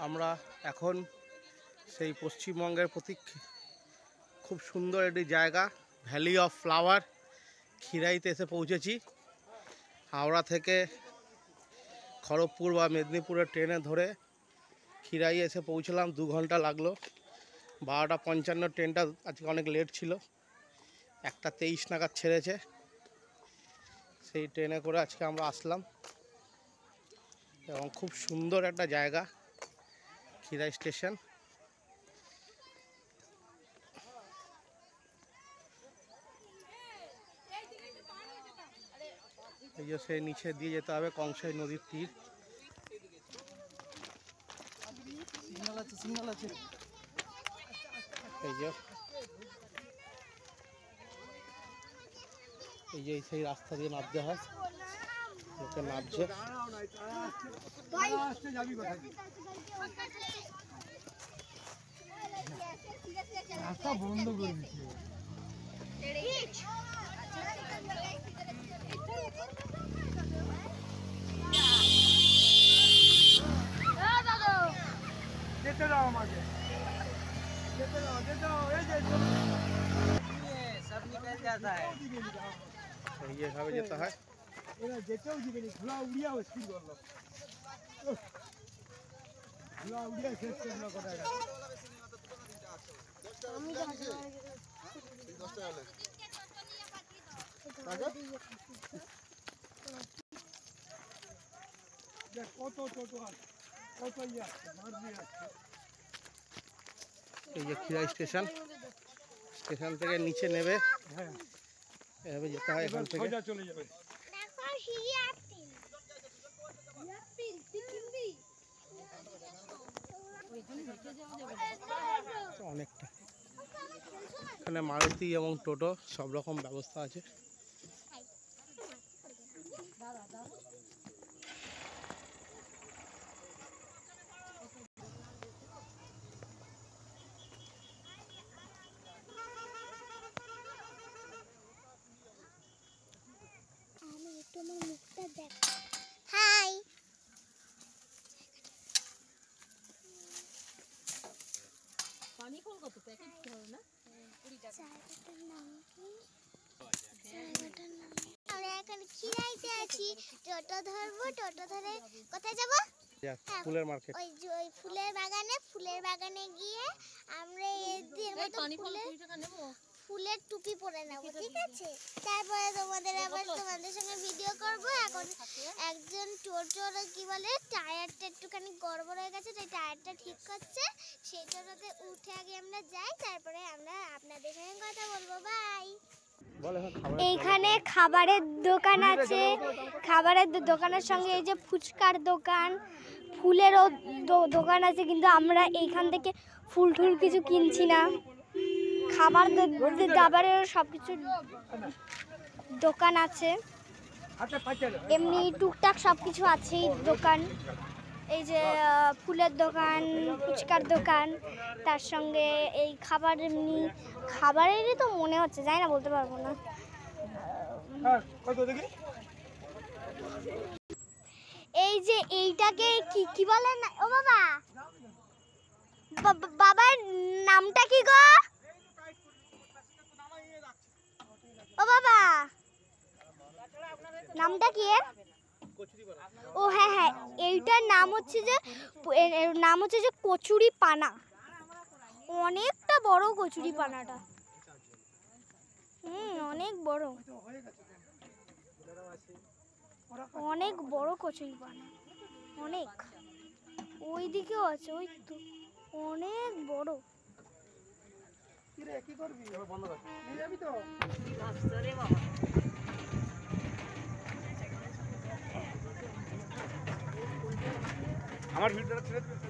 আমরা এখন সেই পশ্চিমবঙ্গের প্রতীক খুব সুন্দর একটি জায়গা ভ্যালি অফ ফ্লাওয়ার খিরাইতে এসে পৌঁছেছি। হাওড়া থেকে খড়গপুর বা মেদিনীপুরের ট্রেনে ধরে খিরাই এসে পৌঁছলাম, 2 ঘন্টা লাগলো। 12:55 ট্রেনটা আজকে অনেক লেট ছিল, 1:23 নাগাদ ছেড়েছে। সেই ট্রেনে করে আজকে আমরা আসলাম এবং খুব সুন্দর একটা জায়গা খিরাই স্টেশন। এই যে সেই নিচে দিয়ে যেতে হবে, কংসাই নদীর তীর। এই যে সেই রাস্তা দিয়ে নামতে হয়, লোকে নামছে। রাস্তা বন্ধ করে দিচ্ছে। যেতে দাও আমাকে, যেতে দাও, যেতে দাও। এই যে সব নিকল जाता है, এইভাবে যেতে হয়। এরা যেতেও দিবে না, ধুলা উড়িয়া স্পিড করলো, ধুলা উড়িয়া শেষ করলো কোথায়। আমি যাচ্ছি 10 টাকা হলে কত টোটো আছে, কত ইয়ে আছে, মারবি আছে। এই যে খিরাই স্টেশন, স্টেশন থেকে নিচে নেবে, হ্যাঁ এভাবে যেতে হয়। এখান থেকে চলে যাবে। অনেকটা এখানে মারুতি এবং টোটো সব রকম ব্যবস্থা আছে। হাই, পানি কোন কত প্যাকেট হবে না 20 টাকা। জায়গাটার নাম কি? জায়গাটার নাম আমরা এখন খিরাইতে আছি। টোটো ধরবো, টোটো ধরে কোথায় যাব? ফুলের মার্কেট। ওই ফুলের বাগানে গিয়ে আমরা এর মতো ফুলের টুপি পরে নেব, ঠিক আছে? তারপরে তোমাদের সঙ্গে ভিডিও করব। এখন একজন টোটোর কি বলে টায়ারটা একটুখানি গড়বড় হয়ে গেছে, তাই টায়ারটা ঠিক করছে। সেই টোটোতে উঠে আগে আমরা যাই, তারপরে আমরা আপনাদের সঙ্গে কথা বলবো। বাই। এইখানে খাবারের দোকান আছে, খাবারের দোকানের সঙ্গে এই যে ফুচকার দোকান, ফুলেরও দোকান আছে, কিন্তু আমরা এইখান থেকে ফুল টুল কিছু কিনছি না। খাবার দাবারের সব কিছু দোকান আছে, এমনি টুকটাক সব কিছু আছে দোকান। এই যে ফুলের দোকান, ফুচকার দোকান, তার সঙ্গে এই খাবার, এমনি খাবারেরই তো মনে হচ্ছে, যাই না বলতে পারবো না। এই যে এইটাকে কি বলে না ও বাবা, বাবার নামটা কি গো? ও বাবা নামটা কি এর? ও হ্যাঁ হ্যাঁ, এইটার নাম হচ্ছে যে কচুরি পানা। অনেকটা বড় কচুরি পানাটা, অনেক বড়, অনেক বড় কচুরি পানা, অনেক। ওই দিকেও আছে, ওই তো অনেক বড়। কি করবি? বন্ধ কর, নিয়ে যাবি তো? আমার ভিডিওটা ছেড়ে দিতে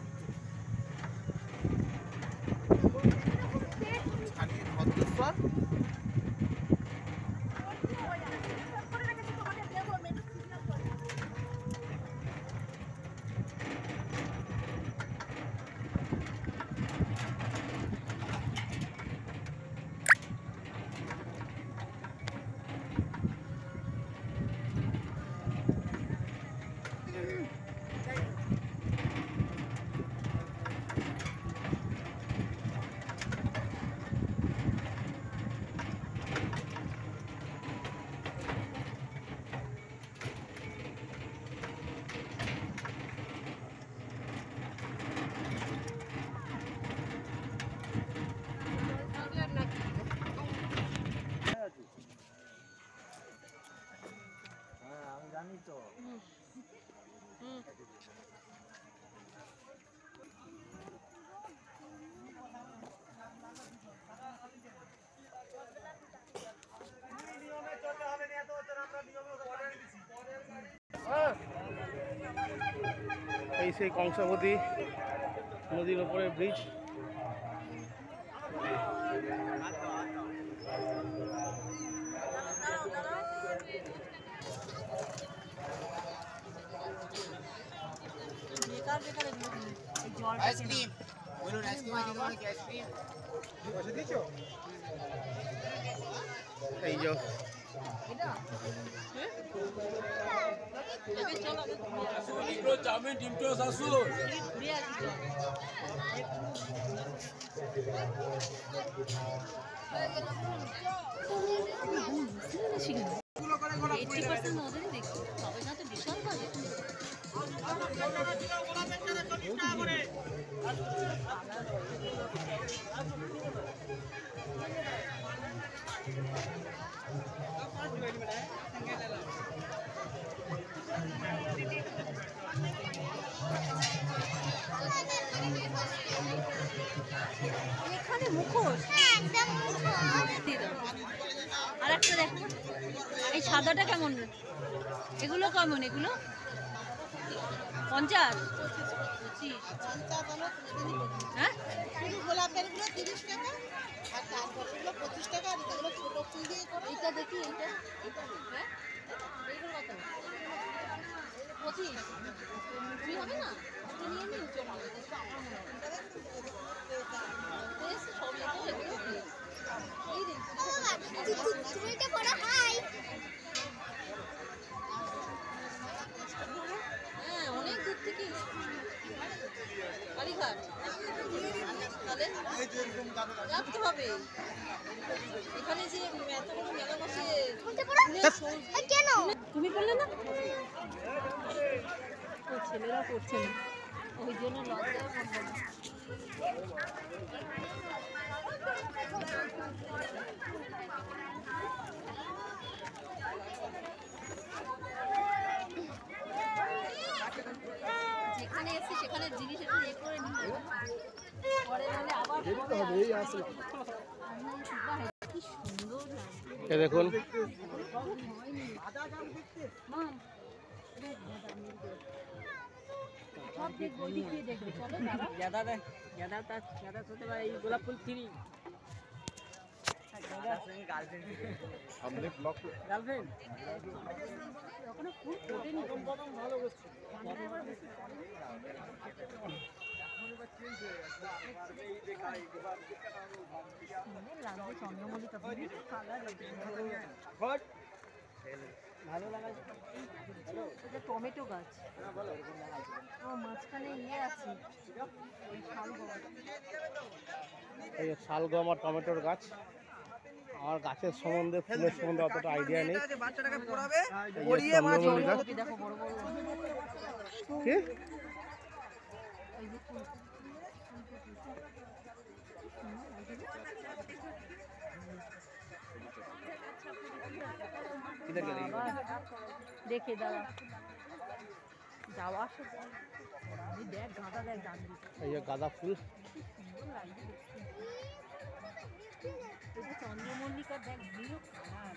এই সেই কংসাবতী নদীর ওপরে ব্রিজ। এই যে এখানে মুখোশ একদম আর একটা দেখো এই সাদাটা কেমন, এগুলো কেমন, এগুলো 50 হ্যাঁ গোলাপের গুলো 30 টাকা আর তারপরগুলো 25 টাকা আর এগুলো ছোট ফুল দিয়ে করে। এইটা দেখি এইটা হ্যাঁ এইগুলো কত 25 তুমি হবে না আপনি নিয়ে নিন চলো সব লেখা এগুলো এই দেখো তুমি এটা পড়া হাই হ্যাঁ অনেক দূর থেকে কালীঘাট তাহলে রাখতে হবে এখানে যে এত বড় মেলা বসে কেন তুমি বললে না ও ছেলেরা করছে না ওই জন্য লজ্জা করবে না যেখানে এসে সেখানে জিনিস একটু ইয়ে করে নিতে পরে নাহলে আবার কি সুন্দর এ দেখুন গোলাপ ফুল ফ্রি গার্লফ্রেন্ড চন্দ্রমল্লিকা ভালো লাগা টমেটো গাছ ও মাঝখানে ইয়ে আছে এই শালগম আর টমেটোর গাছ। আমার গাছের সম্বন্ধে ফুলের সম্বন্ধে অতটা আইডিয়া নেই। বাচ্চাটাকে পড়াবে এই যে চন্দ্রমল্লিকা দেখো বড় বড় কি এই যে ফুল দেখে দাঁড়া যাওয়া আসা দেখ গাঁদা দেখ গান এই যে গাঁদা ফুল চন্দ্রমল্লিকা দেখ বিরো কালার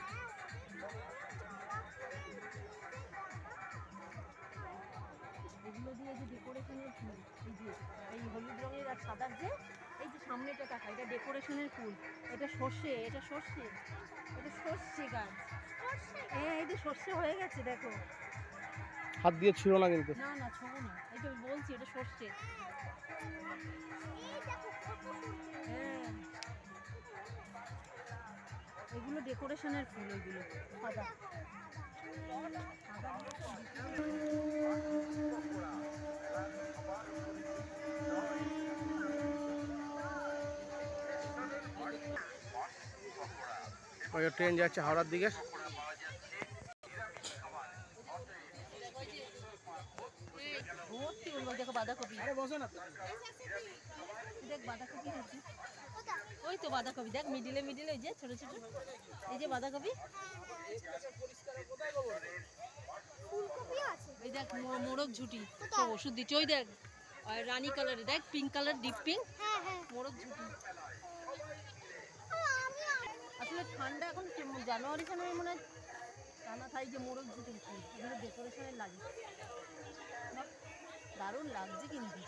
এগুলো দিয়ে যে ডেকোরেশনের ফুল এই যে এই হলুদ রঙের আর সাদার যে এই যে সামনেটা টাকা এটা ডেকোরেশনের ফুল এটা সর্ষে এটা সর্ষে এটা সর্ষে গাছ হ্যাঁ এই যে সর্ষে হয়ে গেছে দেখো হাত দিয়ে ছিল না কিন্তু না না ছোঁবো না এই তো বলছি এটা সর্ষে হ্যাঁ এগুলো ডেকোরেশনের ফুল এগুলো সাদা ট্রেন যাচ্ছে হাওড়ার দিকে। দেখো বাঁধাকপি দেখ বাঁধাকপি আছে ওই তো বাঁধাকপি দেখ মিডিলে মিডিলে ওই যে ছোট ছোট এই যে বাঁধাকপি এই দেখ মোরগ ঝুটি ওষুধ দিচ্ছে ওই দেখ রানী কালারে দেখ পিঙ্ক কালার ডিপ পিঙ্ক মোরগ ঝুটি আসলে ঠান্ডা এখন জানুয়ারি সময় মনে হয় টানা থাই যে মোরগ ঝুটির ফুল এগুলো ডেকোরেশনের লাগে দারুণ লাগছে কিন্তু।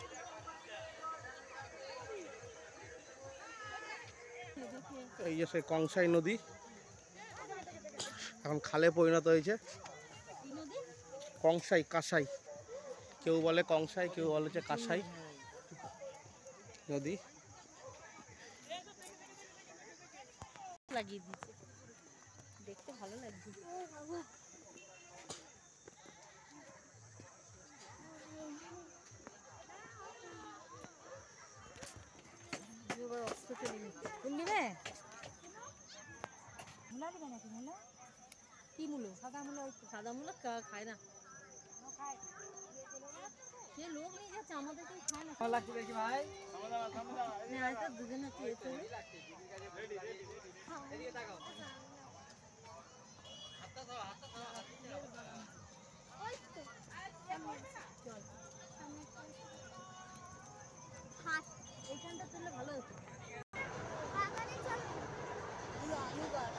এই যে সেই কংসাই নদী এখন খালে পরিণত হয়েছে। কংসাই কাঁসাই, কেউ বলে কংসাই, কেউ বলে যে কাঁসাই নদী। লাগিয়ে দিয়েছে, দেখতে ভালো লাগছে। এবার অস্ত্র চলে নিচ্ছে। শুনলি রে মূলা দিবে নাকি? মূলা কি মূলো? সাদা মূলা। সাদা মূলা খায় না, সে লোক নিয়ে যাচ্ছে, আমাদের কেউ খায় না। ভালো লাগছে দেখি ভাই। হয়তো দুজনে খেয়েছে। এইখানটা তুললে ভালো হতো। আলু গাছ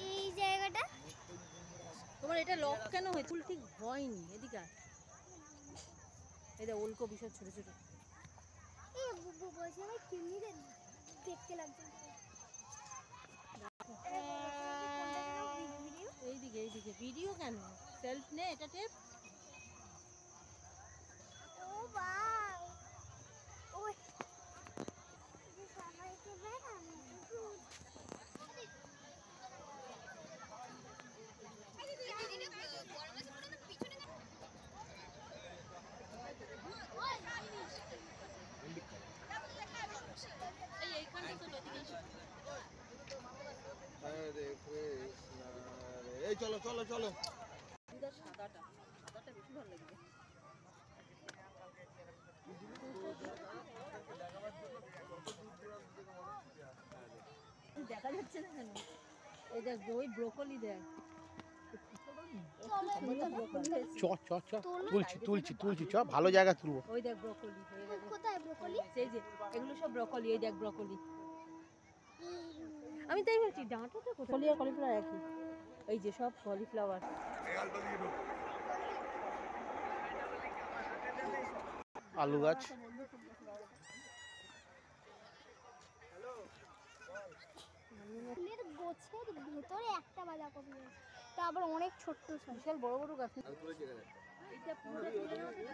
এই জায়গাটা তোমার এটা লক কেন হয়? ফুল ঠিক হয়নি। এদিকে আয়। এই যে ওলকপি সব ছোট ছোট। এই বুবু বসে আমি কেমনি দেখতে লাগছে। এইদিকে এইদিকে ভিডিও কেন? সেলফ নে, এটা টেপ। ও বাই ওই যে সবাইকে বেড়া এই চলো চলো চলো। সাদাটা সাদাটা বেশি ভালো লাগবে। দেখা যাচ্ছে না কেন? এই দেখ ওই ব্রোকলি দেখ। চ চ চ তুলছি তুলছি তুলছি, চ ভালো জায়গা তুলবো। ওই দেখ ব্রোকলি। কোথায় ব্রোকলি? সেই যে এগুলো সব ব্রোকলি। এই দেখ ব্রোকলি। আমি তাই বলছি ডাঁটা তো ব্রোকলি আর কলিফ্লাওয়ার একই। এই যে সব কলিফ্লাওয়ার। আলু গাছ, ফুলের গোছের ভেতরে একটা বাঁধাকপি আছে, তা আবার অনেক ছোট্ট বিশাল বড় বড় গাছ। এটা পুরোটা তুলে নাও তো।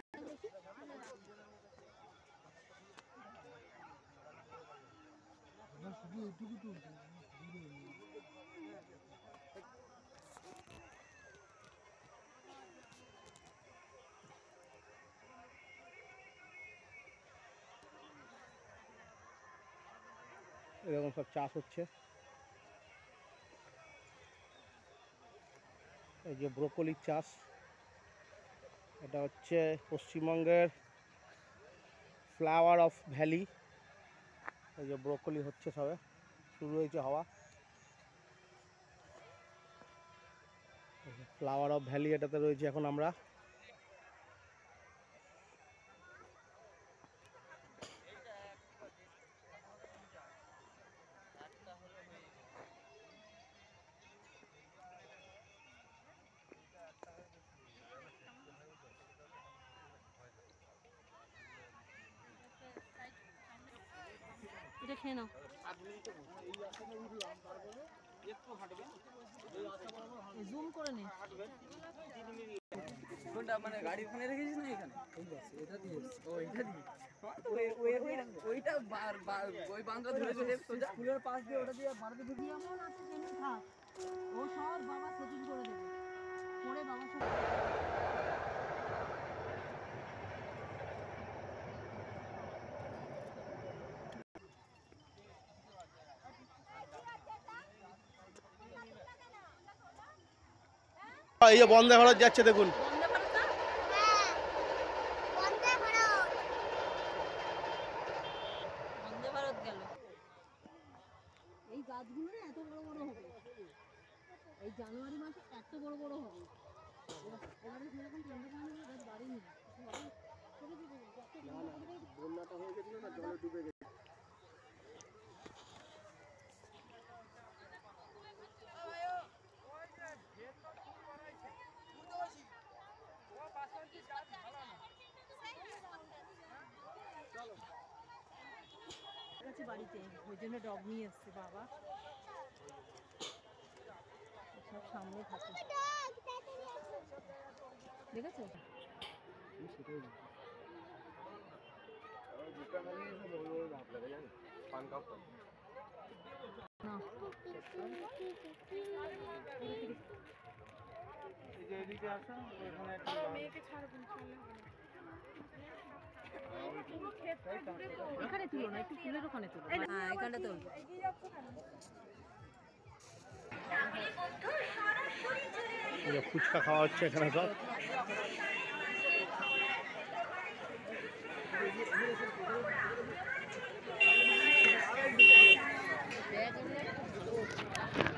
এরকম সব চাষ হচ্ছে। এই যে ব্রোকলির চাষ, এটা হচ্ছে পশ্চিমবঙ্গের ফ্লাওয়ার অফ ভ্যালি। এই যে ব্রোকলি হচ্ছে, সবে শুরু হয়েছে হওয়া। ফ্লাওয়ার অফ ভ্যালি এটাতে রয়েছে এখন আমরা। এটা খেয়ে নাও। জুম করে নে। কোনটা মানে গাড়ি ওখানে রেখেছিস না এখানে? এটা দিয়ে ও এটা দিয়ে ওইটা ওই বাঁধটা ধরে ধরে সোজা স্কুলের পাশ দিয়ে ওটা দিয়ে বাড়াতে ঢুকি। যেমন আছে তেমনি থাক। ও সব বাবা সেটিং করে দেবে। পরে বাবা সব এই যে বন্দে ভারত যাচ্ছে দেখুন। বন্দে ভারত না? বন্দে ভারত। বন্দে ভারত গেল। এই গাছগুলো না এত বড় বড় হবে। এই জানুয়ারি মাসে এত বড় বড় হবে। এবারে সেরকম ঠান্ডা পানি গাছ বাড়েনি। বন্যাটা হয়ে গেছিল না, জলে ডুবে গেছে। কাছে বাড়িতে ওই জন্য ডগ নিয়ে এসছে বাবা, সব সামনে থাকে দেখেছো। এখানে তুলো না, একটু ফুলের ওখানে তুলো। হ্যাঁ এখানটা তুলো। ফুচকা খাওয়া হচ্ছে এখানে সব। ব্যাগ